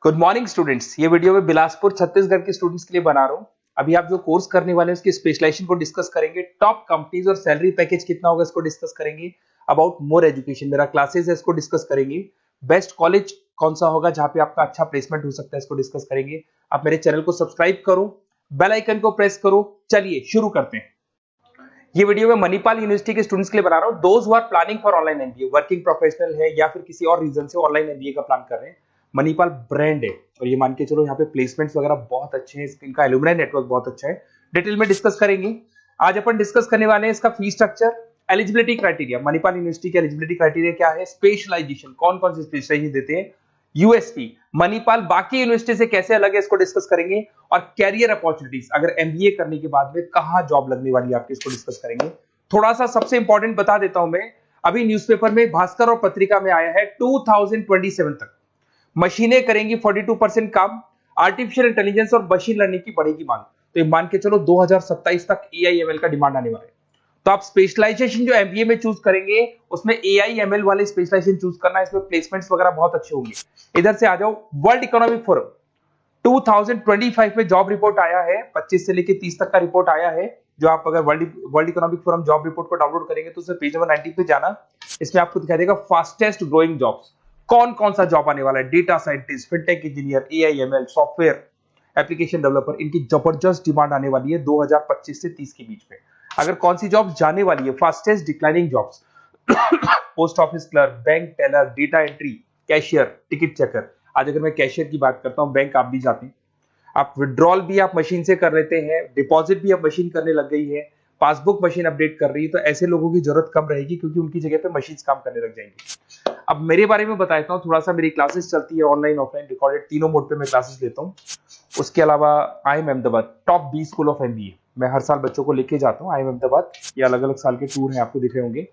Good morning students. ये video में बिलासपुर छत्तीसगढ़ के स्टूडेंट्स के लिए बना रहा हूँ। अभी आप जो कोर्स करने वाले हैं उसकी स्पेशलाइजेशन को डिस्कस करेंगे, टॉप कंपनीज और सैलरी पैकेज कितना होगा इसको डिस्कस करेंगे, अबाउट मोर एजुकेशन मेरा क्लासेस है इसको डिस्कस करेंगे, बेस्ट कॉलेज कौन सा होगा जहां पे आपका अच्छा प्लेसमेंट हो सकता है इसको डिस्कस करेंगे। आप मेरे चैनल को सब्सक्राइब करो, बेल आइकन को प्रेस करो। चलिए शुरू करते हैं। ये वीडियो मैं मणिपाल यूनिवर्सिटी के स्टूडेंट्स के लिए बना रहा हूँ। Those who are planning for online MBA, working professional है या फिर किसी और रीजन से ऑनलाइन एमबीए का प्लान कर रहे हैं, मणिपाल ब्रांड है और ये मान के चलो यहाँ पे प्लेसमेंट्स वगैरह बहुत अच्छे हैं, इनका एलुमनाई नेटवर्क बहुत अच्छा है। डिटेल में डिस्कस करेंगे। आज अपन डिस्कस करने वाले हैं इसका fee structure, eligibility criteria, Manipal university के एलिजिबिलिटी क्राइटेरिया क्या है, स्पेशलाइजेशन कौन कौन सी स्पेशलाइजेशन देते हैं, यूएसपी मणिपाल बाकी यूनिवर्सिटी से कैसे अलग है इसको डिस्कस करेंगे, और कैरियर अपॉर्चुनिटीज अगर एमबीए करने के बाद में कहां जॉब लगने वाली है आपकी इसको डिस्कस करेंगे। थोड़ा सा सबसे इंपॉर्टेंट बता देता हूं मैं, अभी न्यूज़पेपर में भास्कर और पत्रिका में आया है 2027 तक मशीनें करेंगी 42% काम, आर्टिफिशियल इंटेलिजेंस और मशीन लर्निंग की बढ़ेगी मांग। तो ये मान के चलो 2027 तक एआईएमएल का डिमांड आने वाला है। तो आप स्पेशलाइजेशन जो एमबीए में चूज करेंगे उसमें एआईएमएल वाले स्पेशलाइजेशन चूज करना, इसमें प्लेसमेंट्स वगैरह बहुत अच्छे होंगे। इधर से आ जाओ, वर्ल्ड इकोनॉमिक फोरम 2025 में जॉब रिपोर्ट आया है, 25 से लेकर 30 तक का रिपोर्ट आया है। जो आप अगर world economic forum job report को डाउनलोड करेंगे तो उसमें पेज नंबर 90 पे जाना, इसमें आपको दिखाई देगा फास्टेस्ट ग्रोइंग जॉब्स, कौन कौन सा जॉब आने वाला है, data scientist, fintech engineer, AIML, software application developer, इनकी जबरदस्त डिमांड आने वाली है 2025 से 30 के बीच में। अगर कौन सी जॉब जाने वाली है, fastest declining jobs, post office clerk, bank teller, data entry, cashier, ticket checker. आज अगर मैं कैशियर की बात करता हूं, बैंक आप भी जाते हैं, आप विड्रॉल भी आप मशीन से कर लेते हैं, डिपॉजिट भी अब मशीन करने लग गई है, पासबुक मशीन अपडेट कर रही है, तो ऐसे लोगों की जरूरत कम रहेगी क्योंकि उनकी जगह पे मशीन काम करने लग जाएंगी। अब मेरे बारे में बताता हूँ थोड़ा सा, मेरी क्लासेस चलती है ऑनलाइन ऑफलाइन रिकॉर्डेड, तीनों मोड पे मैं क्लासेस लेता हूँ। उसके अलावा IIM Ahmedabad top 20 school of MBA, मैं हर साल बच्चों को लेके जाता हूँ IIM अहमदाबाद। ये अलग अलग साल के टूर हैं, आपको दिख रहे होंगे।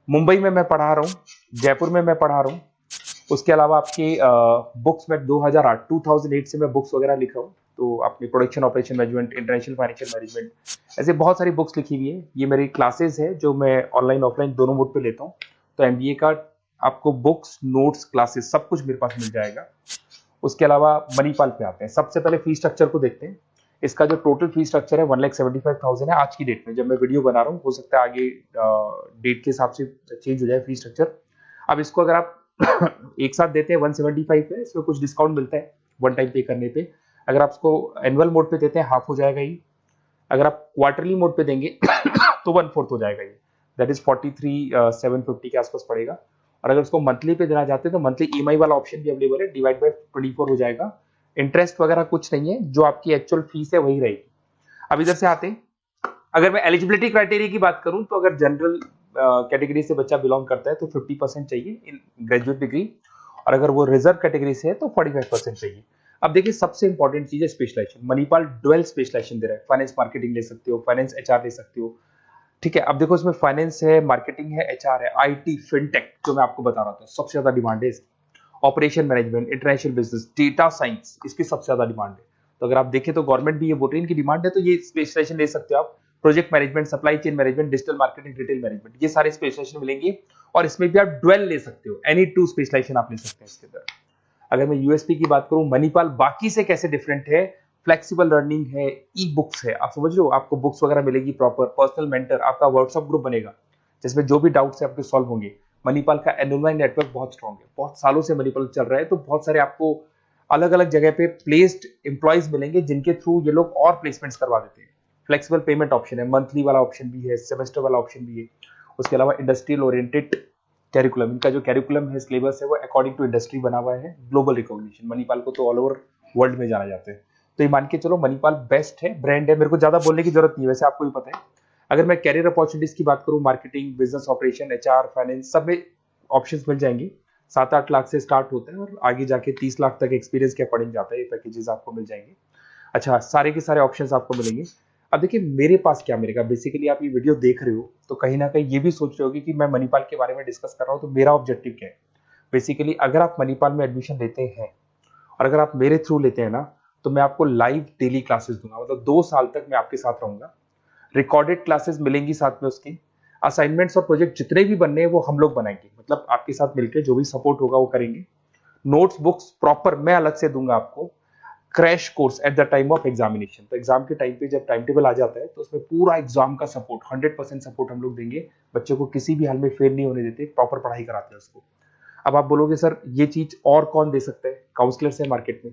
मुंबई में मैं पढ़ा रहा हूँ, जयपुर में मैं पढ़ा रहा हूँ। उसके अलावा आपके बुक्स में 2008 से मैं बुक्स वगैरह लिख रहा हूँ, तो अपनी production operation management, international financial management, ऐसे बहुत सारी बुक्स लिखी हुई है। ये मेरी क्लासेस है जो मैं ऑनलाइन ऑफलाइन दोनों मोड पे लेता हूँ। तो एमबीए का आपको बुक्स, नोट्स, क्लासेस सब कुछ मेरे पास मिल जाएगा। उसके अलावा मणिपाल पे आते हैं। सबसे पहले फी स्ट्रक्चर को देखते हैं। इसका जो टोटल फी स्ट्रक्चर है 1,75,000 है आज की डेट में, जब मैं वीडियो बना रहा हूँ। हो सकता है आगे डेट के हिसाब से चेंज हो जाए फी स्ट्रक्चर। अब इसको अगर आप एक साथ देते हैं 175 है, इसमें कुछ डिस्काउंट मिलता है वन टाइम पे करने पे। अगर आप इसको एनुअल मोड पे देते हैं हाफ हो जाएगा ये। अगर आप क्वार्टरली मोड पे देंगे तो 1/4 हो जाएगा ये, दैट इज 43,750 के आसपास पड़ेगा। और अगर उसको मंथली पे देना चाहते हैं तो मंथली ईएमआई वाला ऑप्शन भी अवेलेबल है, डिवाइड बाय 24 हो जाएगा। इंटरेस्ट वगैरह कुछ नहीं है, जो आपकी एक्चुअल फीस है वही रहेगी। अब इधर से आते हैं, अगर मैं एलिजिबिलिटी क्राइटेरिया की बात करूं तो अगर जनरल कैटेगरी से बच्चा बिलोंग करता है तो 50% चाहिए इन ग्रेजुएट डिग्री, और अगर वो रिजर्व कैटेगरी से है तो 45% चाहिए। अब देखिए सबसे इंपॉर्टेंट चीज है स्पेशलाइजेशन। मणिपाल डुअल स्पेशलाइजेशन दे रहा है, फाइनेंस मार्केटिंग ले सकते हो, फाइनेंस एचआर ले सकते हो, ठीक है। अब देखो इसमें फाइनेंस है, मार्केटिंग है, एचआर है, आईटी, फिनटेक जो मैं आपको बता रहा था सबसे ज्यादा डिमांड है इसकी, operation management, international business, data science, इसकी सबसे ज्यादा डिमांड है। तो अगर आप देखें तो गवर्नमेंट भी ये बोल रही है इनकी डिमांड है, तो ये स्पेशलाइजेशन ले सकते हो आप। Project management, supply chain management, digital marketing, retail management, ये सारे स्पेशलाइजेशन मिलेंगे। और इसमें भी आप डुअल ले सकते हो, एनी टू स्पेशलाइजेशन आप ले सकते हैं इसके अंदर। अगर मैं यूएसपी की बात करूं, मणिपाल बाकी से कैसे डिफरेंट है, फ्लेक्सिबल लर्निंग है, ई बुक्स है, आप समझ लो, आपको बुक्स वगैरह मिलेगी प्रॉपर, पर्सनल मेंटर, आपका व्हाट्सएप ग्रुप बनेगा जिसमें जो भी डाउट्स है आपके सॉल्व होंगे। मणिपाल का एलुमनाई नेटवर्क बहुत स्ट्रांग है, बहुत सालों से मणिपाल चल रहा है, तो बहुत सारे आपको अलग अलग जगह पे प्लेस्ड एम्प्लॉयज मिलेंगे जिनके थ्रू ये लोग और प्लेसमेंट्स करवा देते हैं। फ्लेक्सिबल पेमेंट ऑप्शन है, मंथली वाला ऑप्शन भी है, सेमेस्टर वाला ऑप्शन भी है। उसके अलावा इंडस्ट्रियल ओरिएंटेड कैरिकुलम, इनका जो कैरिकुलम है, सिलेबस है, वो अकॉर्डिंग टू इंडस्ट्री बना हुआ है। ग्लोबल रिकॉग्निशन, मणिपाल को तो ऑल ओवर वर्ल्ड में जाना जाता है। तो ये मान के चलो मणिपाल बेस्ट है, ब्रांड है, मेरे को ज्यादा बोलने की जरूरत नहीं है, वैसे आपको भी पता है। अगर मैं कैरियर अपॉर्चुनिटीज की बात करूं, marketing, business operation, HR, finance, सब में ऑप्शंस मिल जाएंगे। 7-8 लाख से स्टार्ट होता है और आगे जाके 30 लाख तक एक्सपीरियंस के अकॉर्डिंग जाता है, ये पैकेजेस आपको मिल जाएंगे। अच्छा, सारे के सारे ऑप्शंस आपको मिलेंगे। अब देखिए मेरे पास क्या मिलेगा, बेसिकली आप ये वीडियो देख रहे हो तो कहीं ना कहीं ये भी सोच रहे होगे कि मैं मणिपाल के बारे में डिस्कस कर रहा हूँ, तो मेरा ऑब्जेक्टिव क्या है। बेसिकली अगर आप मणिपाल में एडमिशन लेते हैं और अगर आप मेरे थ्रू लेते हैं ना, तो मैं आपको लाइव डेली क्लासेस दूंगा, मतलब 2 साल तक मैं आपके साथ रहूंगा। रिकॉर्डेड क्लासेस मिलेंगी साथ में, उसकी असाइनमेंट्स और प्रोजेक्ट जितने भी बनने हैं वो हम लोग बनाएंगे, मतलब आपके साथ मिलकर जो भी सपोर्ट होगा वो करेंगे। नोट्स बुक्स प्रॉपर मैं अलग से दूंगा आपको, crash course at the time of examination. तो एग्जाम के टाइम पे जब टाइम टेबल आ जाता है तो उसमें पूरा एग्जाम का सपोर्ट 100% सपोर्ट हम लोग देंगे, बच्चों को किसी भी हाल में फेल नहीं होने देते, प्रॉपर पढ़ाई कराते हैं उसको। अब आप बोलोगे सर ये चीज और कौन दे सकता है? काउंसलर्स है मार्केट में,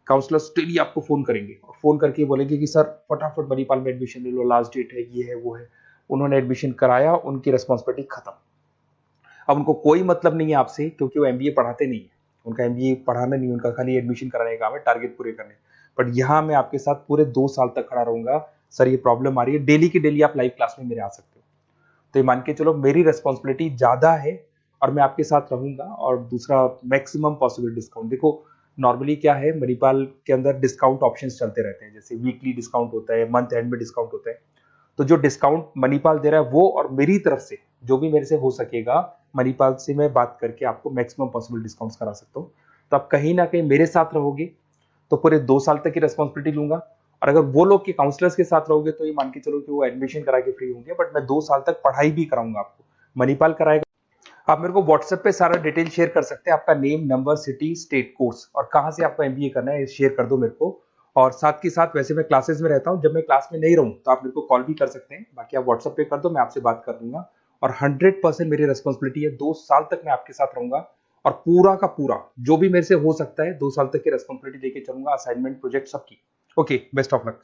काउंसलर्स डेली आपको फोन करेंगे और फोन करके बोलेंगे कि सर फटाफट मणिपाल में एडमिशन ले लो, लास्ट डेट है, ये है वो है। उन्होंने एडमिशन कराया, उनकी रिस्पॉन्सिबिलिटी खत्म। अब उनको कोई मतलब नहीं है आपसे, क्योंकि वो एमबीए पढ़ाते नहीं है, उनका एमबीए पढ़ाना नहीं, उनका खाली एडमिशन कराने का काम है, टारगेट पूरे करने। बट यहाँ मैं आपके साथ पूरे 2 साल तक खड़ा रहूंगा, सर ये प्रॉब्लम आ रही है, डेली की डेली आप लाइव क्लास में मेरे आ सकते हो। तो ये मान के चलो मेरी रेस्पॉन्सिबिलिटी ज्यादा है और मैं आपके साथ रहूंगा। और दूसरा, मैक्सिमम पॉसिबल डिस्काउंट। देखो नॉर्मली क्या है, मणिपाल के अंदर डिस्काउंट ऑप्शंस चलते रहते हैं, जैसे वीकली डिस्काउंट होता है, मंथ एंड में डिस्काउंट होता है। तो जो डिस्काउंट मणिपाल दे रहा है वो, और मेरी तरफ से जो भी मेरे से हो सकेगा, मणिपाल से मैं बात करके आपको मैक्सिमम पॉसिबल डिस्काउंट्स करा सकता हूँ। तो आप कहीं ना कहीं मेरे साथ रहोगे तो पूरे 2 साल तक की रेस्पॉन्सिबिलिटी लूंगा। और अगर वो लोग के काउंसलर्स के साथ रहोगे तो ये मान के चलो कि वो एडमिशन करा के फ्री होंगे, बट मैं 2 साल तक पढ़ाई भी कराऊंगा आपको, मणिपाल कराएगा। आप मेरे को व्हाट्सएप पे सारा डिटेल शेयर कर सकते हैं, आपका name, number, city, state, course और कहाँ से आपको एमबीए करना है शेयर कर दो मेरे को। और साथ के साथ वैसे मैं क्लासेस में रहता हूँ, जब मैं क्लास में नहीं रहूँ तो आप मेरे को कॉल भी कर सकते हैं, बाकी आप व्हाट्सएप पे कर दो, मैं आपसे बात कर दूंगा। और 100% मेरी रेस्पॉन्सिबिलिटी है, 2 साल तक मैं आपके साथ रहूंगा और पूरा का पूरा जो भी मेरे से हो सकता है 2 साल तक की रेस्पॉन्सिबिलिटी लेके चलूंगा, असाइनमेंट, प्रोजेक्ट, सबकी। Okay, best of luck.